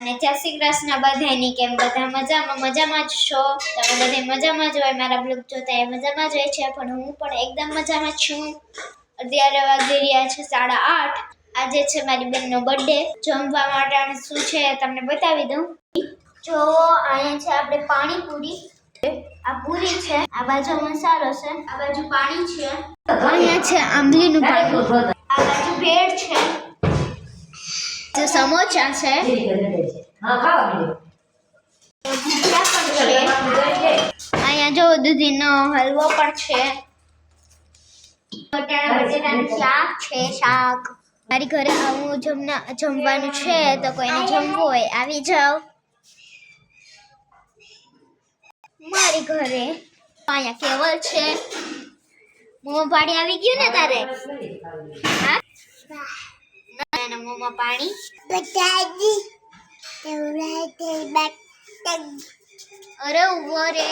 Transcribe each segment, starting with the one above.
અને જય શ્રી કૃષ્ણ બધાની. કેમ બધા મજામાં જ છો? તમે બધા મજામાં જ હોય, મારા બ્લોગ જોતા એ મજામાં જ હોય છે, પણ હું પણ એકદમ મજામાં છું. અત્યારે વાગી રહ્યા છે 8:30. આજે છે મારી બેનનો બર્થડે. જમવા માટે શું છે તમને બતાવી દઉં. જો અહીંયા છે આપણે પાણીપુરી, આ પૂરી છે, આ બાજુ મસાલો છે, આ બાજુ પાણી છે, અહીંયા છે આંબલીનું પાણી, આ બાજુ ભેળ છે, જો સમોસા છે, અહીંયા જો દૂધીનો હલવો પણ છે, બટાટાનું શાક છે. મારી ઘરે આવું જમવાનું છે, તો કોઈને જમવું હોય આવી જાઓ મારી ઘરે. અહીંયા કેવલ છે. મોં પાણી આવી ગયું ને તારે? હા ના મોંમાં પાણી બતાજી અરે ઉભો રે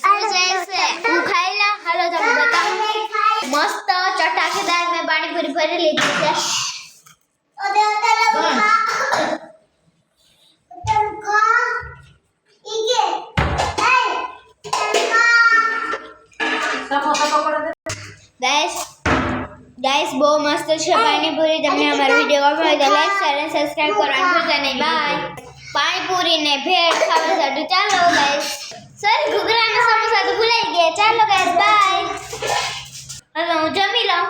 શું જાય છે? હું ખાઈ લા. હાલો તમને બતાવું. મસ્ત ચટાકેદાર મેં પાણીપુરી ભરી લીધી છે. ગાઈસ બહુ મસ્ત છે પાણીપુરી. તમને અમારો વિડીયો ગમ્યો હોય તો લાઈક શેર અને સબસ્ક્રાઇબ કરવાનું ભૂલતા નહીં. બાય. પાણીપુરી ને ભેળ ખાવા માટે ચાલો ગાઈસ. સર ઘૂઘરા અને સમોસા તો ભૂલાઈ ગયા. ચાલો ગાઈસ બાય. હવે હું જમી લઉં.